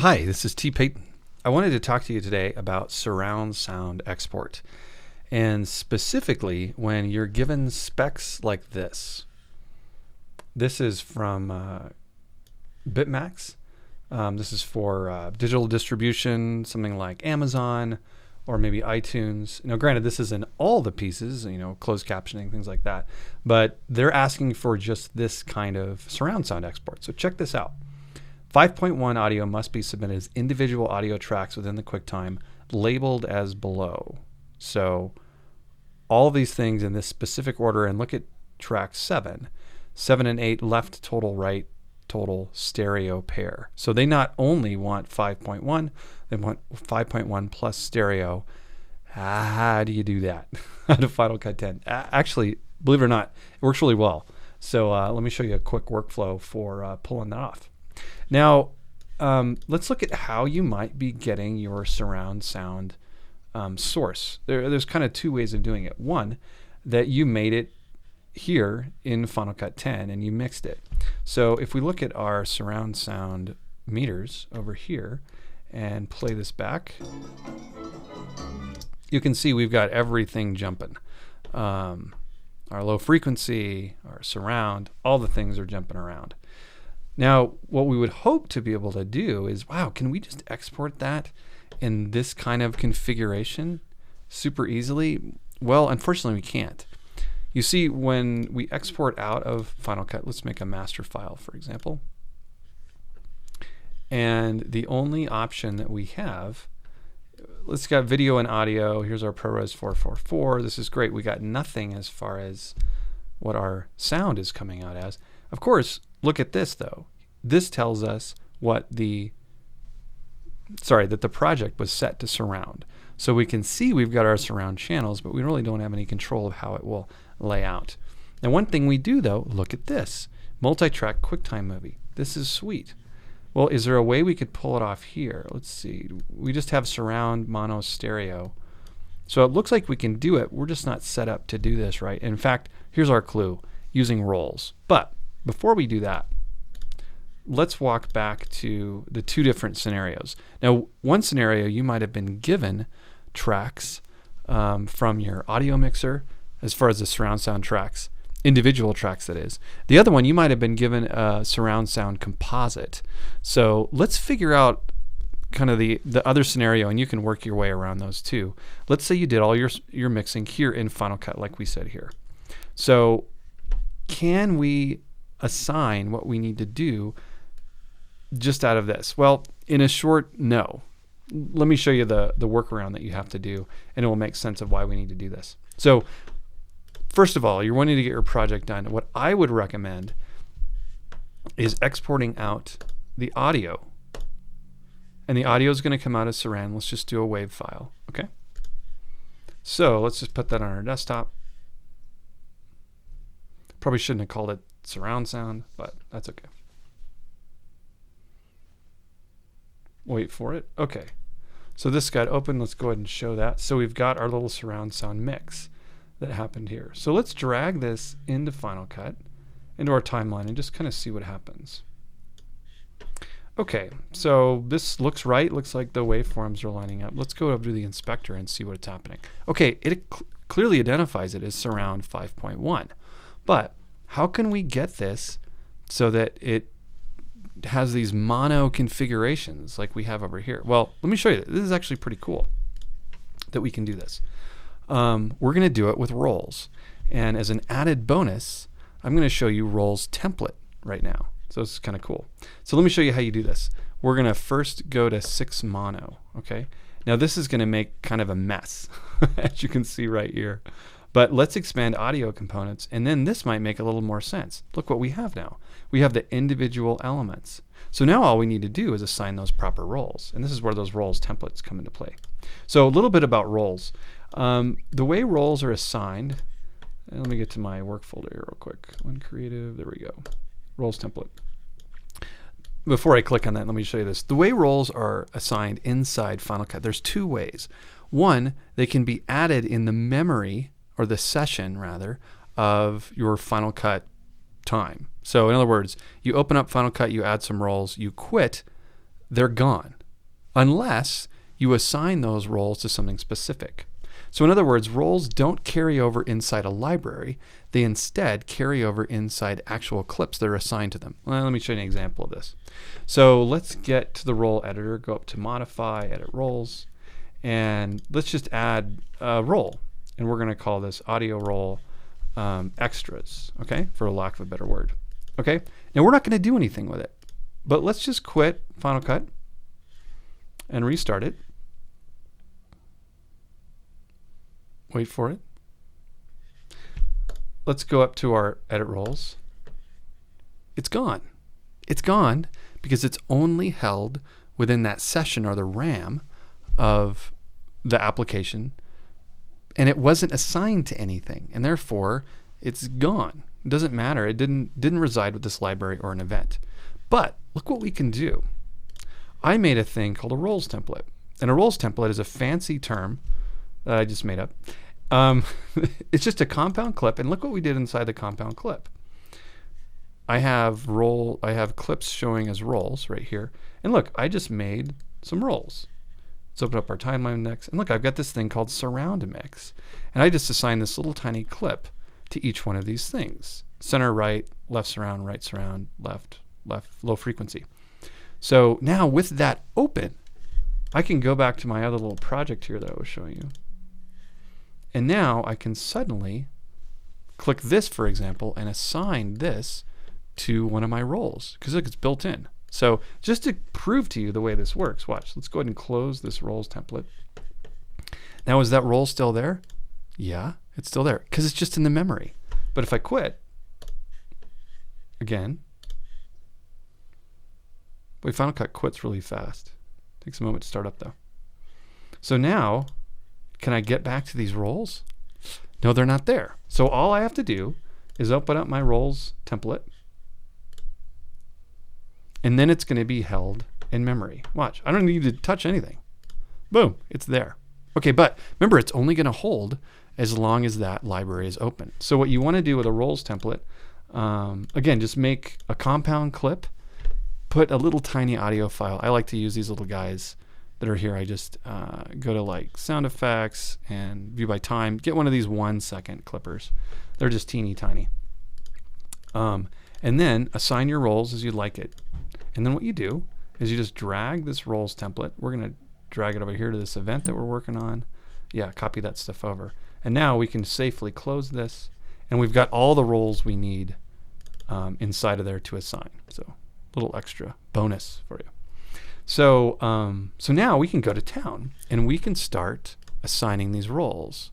Hi, this is T. Payton. I wanted to talk to you today about surround sound export, and specifically when you're given specs like this. This is from Bitmax. This is for digital distribution, something like Amazon or maybe iTunes. Now, granted, this isn't all the pieces, closed captioning, things like that, but they're asking for just this kind of surround sound export. So check this out. 5.1 audio must be submitted as individual audio tracks within the QuickTime, labeled as below. So all these things in this specific order, and look at track 7. 7 and 8, left total, right total, stereo pair. So they not only want 5.1, they want 5.1 plus stereo. How do you do that out of Final Cut 10? Actually, believe it or not, it works really well. So let me show you a quick workflow for pulling that off. Now, let's look at how you might be getting your surround sound source. There's kind of two ways of doing it. One, that you made it here in Final Cut 10 and you mixed it. So if we look at our surround sound meters over here and play this back, you can see we've got everything jumping. Our low frequency, our surround, all the things are jumping around. Now, what we would hope to be able to do is, wow, can we just export that in this kind of configuration super easily? Well, unfortunately, we can't. You see, when we export out of Final Cut, let's make a master file, for example. And the only option that we have, let's got video and audio. Here's our ProRes 444. This is great. We got nothing as far as what our sound is coming out as. Of course, look at this though. This tells us that the project was set to surround. So we can see we've got our surround channels, but we really don't have any control of how it will lay out. Now, one thing we do though, look at this. Multi-track QuickTime movie. This is sweet. Well, is there a way we could pull it off here? Let's see. We just have surround mono stereo. So it looks like we can do it. We're just not set up to do this right. In fact, here's our clue, using rolls. But before we do that, let's walk back to the two different scenarios. Now, one scenario, you might have been given tracks from your audio mixer, as far as the surround sound tracks, individual tracks that is. The other one, you might have been given a surround sound composite. So let's figure out kind of the other scenario, and you can work your way around those too. Let's say you did all your mixing here in Final Cut, like we said here. So can we assign what we need to do just out of this? Well, in a short, no. Let me show you the workaround that you have to do, and it will make sense of why we need to do this. So first of all, you're wanting to get your project done. What I would recommend is exporting out the audio. And the audio is going to come out as surround. Let's just do a WAV file, okay? So let's just put that on our desktop. Probably shouldn't have called it surround sound, but that's okay. Wait for it. Okay. So this got open. Let's go ahead and show that. So we've got our little surround sound mix that happened here. So let's drag this into Final Cut, into our timeline, and just kind of see what happens. Okay, so this looks right. Looks like the waveforms are lining up. Let's go over to the inspector and see what's happening. Okay, it clearly identifies it as surround 5.1. But how can we get this so that it has these mono configurations like we have over here? Well, let me show you. This is actually pretty cool that we can do this. We're going to do it with rolls. And as an added bonus, I'm going to show you rolls template right now. So this is kind of cool. So let me show you how you do this. We're going to first go to 6 mono. Okay. Now this is going to make kind of a mess, as you can see right here. But let's expand audio components, and then this might make a little more sense. Look what we have now. We have the individual elements. So now all we need to do is assign those proper roles, and this is where those roles templates come into play. So a little bit about roles. The way roles are assigned, and let me get to my work folder here real quick. One creative, there we go. Roles template. Before I click on that, let me show you this. The way roles are assigned inside Final Cut, there's two ways. One, they can be added in the memory, or the session rather, of your Final Cut time. So in other words, you open up Final Cut, you add some roles, you quit they're gone unless you assign those roles to something specific. So in other words, roles don't carry over inside a library. They instead carry over inside actual clips that are assigned to them. Well, let me show you an example of this. So let's get to the role editor, go up to modify, edit roles, and let's just add a role. And we're going to call this audio role extras, okay, for lack of a better word. Okay, now we're not going to do anything with it, but let's just quit Final Cut and restart it. Wait for it. Let's go up to our edit roles. It's gone. It's gone because it's only held within that session or the RAM of the application, and it wasn't assigned to anything, and therefore it's gone. It doesn't matter. It didn't reside with this library or an event. But look what we can do. I made a thing called a roles template, and a roles template is a fancy term that I just made up. It's just a compound clip, and look what we did inside the compound clip. I have clips showing as roles right here, and look, I just made some roles. Let's open up our timeline next, and look, I've got this thing called surround mix, and I just assigned this little tiny clip to each one of these things: center, right, surround, right surround, left, low frequency. So now with that open, I can go back to my other little project here that I was showing you. And now I can suddenly click this, for example, and assign this to one of my roles, because look, it's built in. So just to prove to you the way this works, watch. Let's go ahead and close this roles template. Now, is that role still there? Yeah, it's still there because it's just in the memory. But if I quit, again, Final Cut quits really fast. Takes a moment to start up though. So now, can I get back to these roles? No, they're not there. So all I have to do is open up my roles template, and then it's going to be held in memory. Watch, I don't need to touch anything. Boom, it's there. Okay, but remember, it's only going to hold as long as that library is open. So what you want to do with a roles template, again, just make a compound clip, put a little tiny audio file. I like to use these little guys that are here. I just go to like sound effects and view by time, get one of these 1 second clippers. They're just teeny tiny. And then assign your roles as you'd like it. And then what you do is you just drag this roles template. We're going to drag it over here to this event that we're working on. Yeah, copy that stuff over. And now we can safely close this, and we've got all the roles we need inside of there to assign. So a little extra bonus for you. So so now we can go to town and we can start assigning these roles.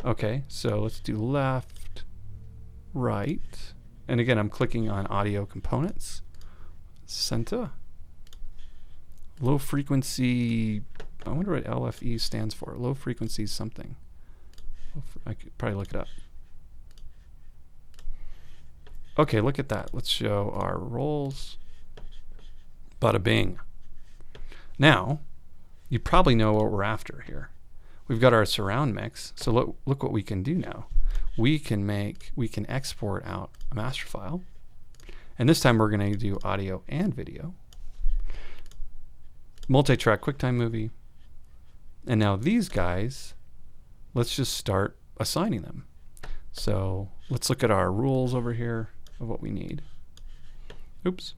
Okay, so let's do left, right, and again I'm clicking on audio components, center, low frequency. I wonder what LFE stands for. Low frequency something. I could probably look it up. Okay, look at that. Let's show our roles. Bada bing. Now, you probably know what we're after here. We've got our surround mix. So look what we can do now. We can export out a master file. And this time we're going to do audio and video. Multi-track QuickTime movie. And now these guys, let's just start assigning them. So let's look at our rules over here of what we need. Oops.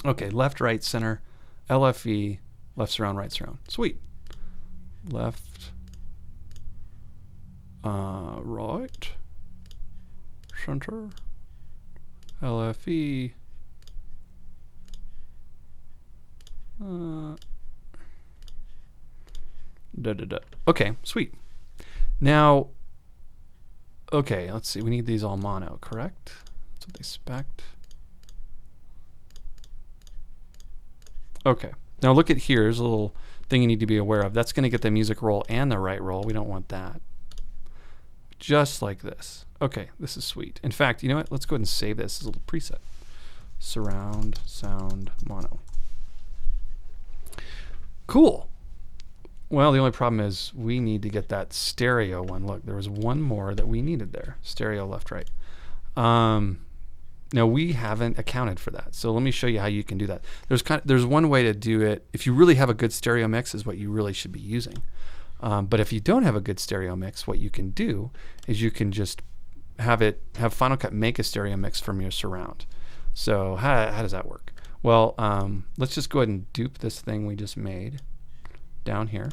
Okay, left, right, center, LFE, left surround, right surround. Sweet. Left, right, center, LFE, Okay, sweet. Now, okay, let's see. We need these all mono, correct? That's what they spec'd. Okay. Now look at here. There's a little thing you need to be aware of. That's going to get the music roll and the right roll. We don't want that. Just like this. Okay, this is sweet. In fact, you know what? Let's go ahead and save this as a little preset. Surround sound mono. Cool. Well, the only problem is we need to get that stereo one. Look, there was one more that we needed there. Stereo left, right. Now we haven't accounted for that. So let me show you how you can do that. There's one way to do it. If you really have a good stereo mix is what you really should be using. But if you don't have a good stereo mix, what you can do is you can just have Final Cut make a stereo mix from your surround. So how does that work? Well, let's just go ahead and dupe this thing we just made down here.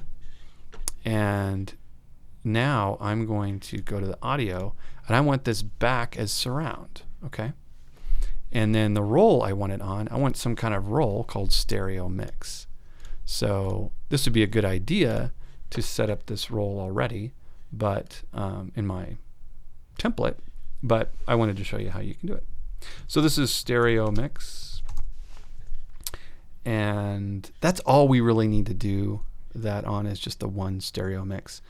And now I'm going to go to the audio, and I want this back as surround, okay? And then the roll I want it on, I want some kind of roll called stereo mix. So this would be a good idea to set up this roll already, but in my template, but I wanted to show you how you can do it. So this is stereo mix, and that's all we really need to do that on is just the one stereo mix.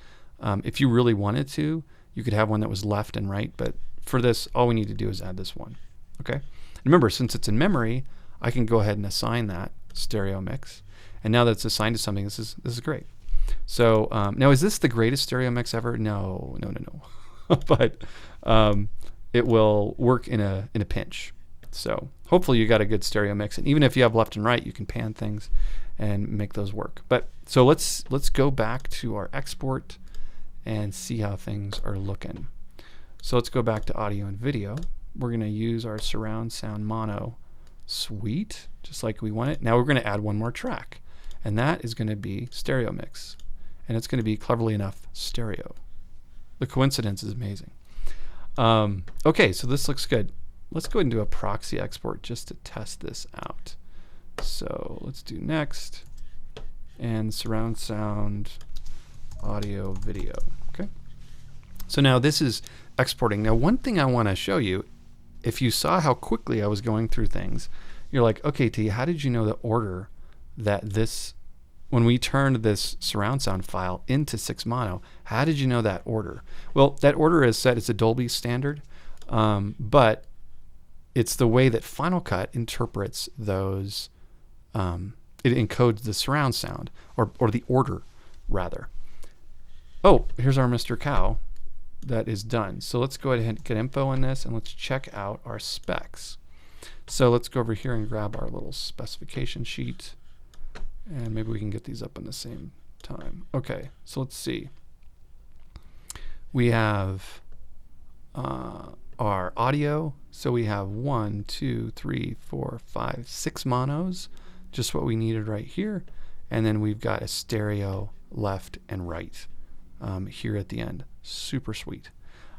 If you really wanted to, you could have one that was left and right, but for this, all we need to do is add this one. Okay. And remember, since it's in memory, I can go ahead and assign that stereo mix. And now that it's assigned to something, this is great. So now, is this the greatest stereo mix ever? No. But it will work in a pinch. So hopefully you got a good stereo mix, and even if you have left and right, you can pan things and make those work. But so let's go back to our export and see how things are looking. So let's go back to audio and video. We're going to use our surround sound mono suite, just like we want it. Now we're going to add one more track, and that is going to be stereo mix, and it's going to be, cleverly enough, stereo. The coincidence is amazing. Okay, so this looks good. Let's go ahead and do a proxy export just to test this out. So let's do next, and surround sound audio video. Okay. So now this is exporting. Now one thing I want to show you, if you saw how quickly I was going through things, you're like, okay, T, how did you know the order that this, when we turned this surround sound file into 6 mono, how did you know that order? Well, that order is set, it's a Dolby standard, but it's the way that Final Cut interprets those, it encodes the surround sound, or the order, rather. Oh, here's our Mr. Cow that is done. So let's go ahead and get info on this, and let's check out our specs. So let's go over here and grab our little specification sheet, and maybe we can get these up in the same time. Okay, so let's see. We have our audio. So we have 1, 2, 3, 4, 5, 6 monos, just what we needed right here. And then we've got a stereo left and right here at the end. Super sweet.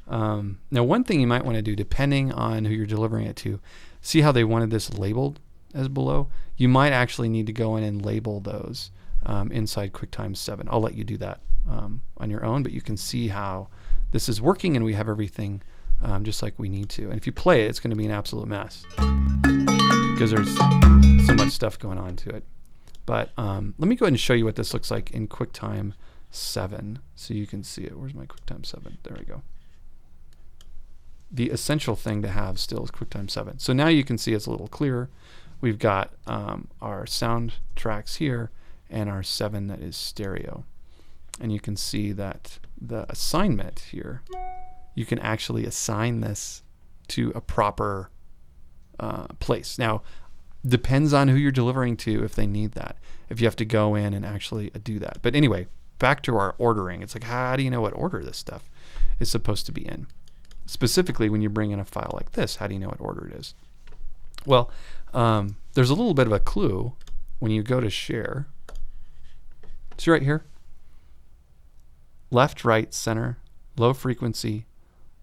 Now, one thing you might want to do, depending on who you're delivering it to, see how they wanted this labeled as below. You might actually need to go in and label those inside QuickTime 7. I'll let you do that on your own, but you can see how this is working, and we have everything just like we need to. And if you play it, it's going to be an absolute mess because there's so much stuff going on to it. But let me go ahead and show you what this looks like in QuickTime 7 so you can see it. Where's my QuickTime 7? There we go. The essential thing to have still is QuickTime 7. So now you can see it's a little clearer. We've got our sound tracks here and our 7 that is stereo. And you can see that the assignment here, you can actually assign this to a proper place. Now, depends on who you're delivering to if they need that, if you have to go in and actually do that. But anyway, back to our ordering. It's like, how do you know what order this stuff is supposed to be in? Specifically, when you bring in a file like this, how do you know what order it is? Well, there's a little bit of a clue when you go to share. See right here? Left, right, center, low frequency,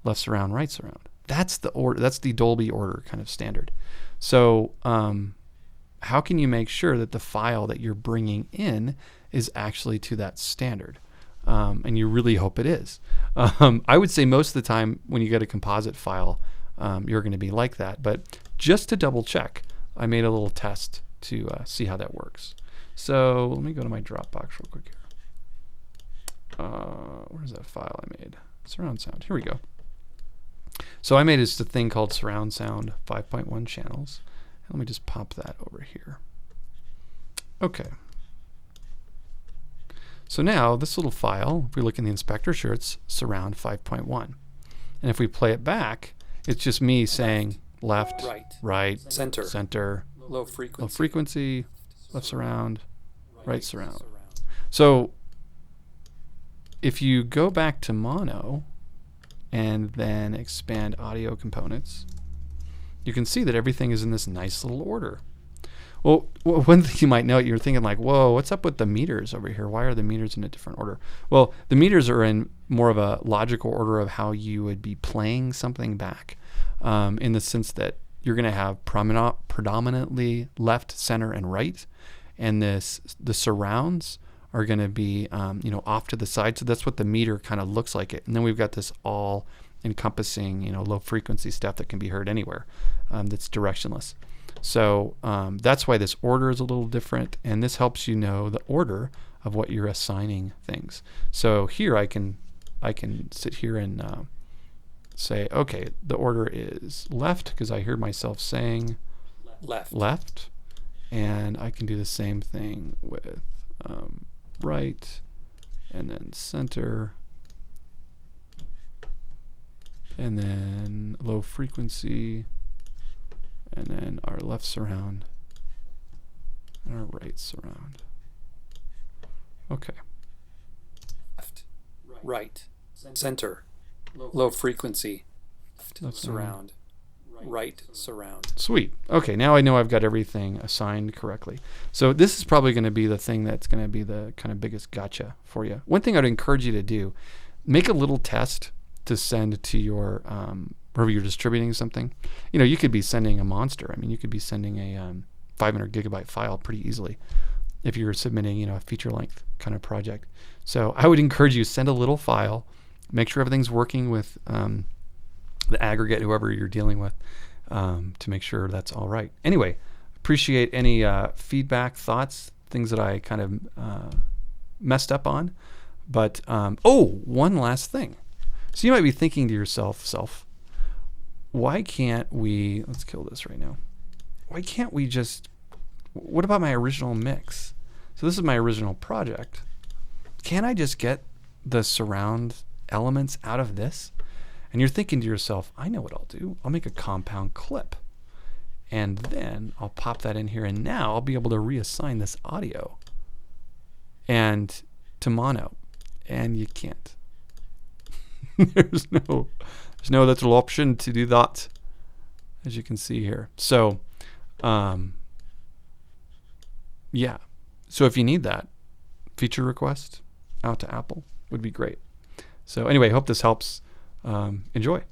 left surround, right surround. That's the order. That's the Dolby order kind of standard. So how can you make sure that the file that you're bringing in is actually to that standard? And you really hope it is. I would say most of the time when you get a composite file, you're going to be like that. But just to double check, I made a little test to see how that works. So let me go to my Dropbox real quick here. Where's that file I made? Surround sound. Here we go. So I made this a thing called surround sound 5.1 channels. Let me just pop that over here. Okay. So now this little file, if we look in the inspector, sure, it's surround 5.1. And if we play it back, it's just me saying, left, right, center, low frequency, left surround, right surround. So if you go back to mono and then expand audio components, you can see that everything is in this nice little order. Well, one thing you might note, you're thinking like, whoa, what's up with the meters over here? Why are the meters in a different order? Well, the meters are in more of a logical order of how you would be playing something back, in the sense that you're going to have predominantly left, center, and right, and the surrounds are going to be off to the side. So that's what the meter kind of looks like it. And then we've got this all encompassing low frequency stuff that can be heard anywhere, that's directionless. So that's why this order is a little different, and this helps you know the order of what you're assigning things. So here I can sit here and say, okay, the order is left because I hear myself saying left, and I can do the same thing with right, and then center, and then low frequency, and then our left surround and our right surround. Okay. Left, right, center, low frequency, left surround, right surround. Sweet. Okay, now I know I've got everything assigned correctly. So this is probably going to be the thing that's going to be the kind of biggest gotcha for you. One thing I'd encourage you to do, make a little test to send to your wherever you're distributing something. You could be sending a monster. I mean, you could be sending a 500 gigabyte file pretty easily if you're submitting, a feature length kind of project. So I would encourage you to send a little file, make sure everything's working with the aggregate, whoever you're dealing with, to make sure that's all right. Anyway, appreciate any feedback, thoughts, things that I kind of messed up on. But, one last thing. So you might be thinking to yourself, why can't we, let's kill this right now. Why can't we what about my original mix? So this is my original project. Can't I just get the surround elements out of this? And you're thinking to yourself, I know what I'll do. I'll make a compound clip. And then I'll pop that in here. And now I'll be able to reassign this audio and to mono. And you can't. There's no little option to do that, as you can see here. So, yeah. So if you need that, feature request out to Apple would be great. So anyway, hope this helps. Enjoy.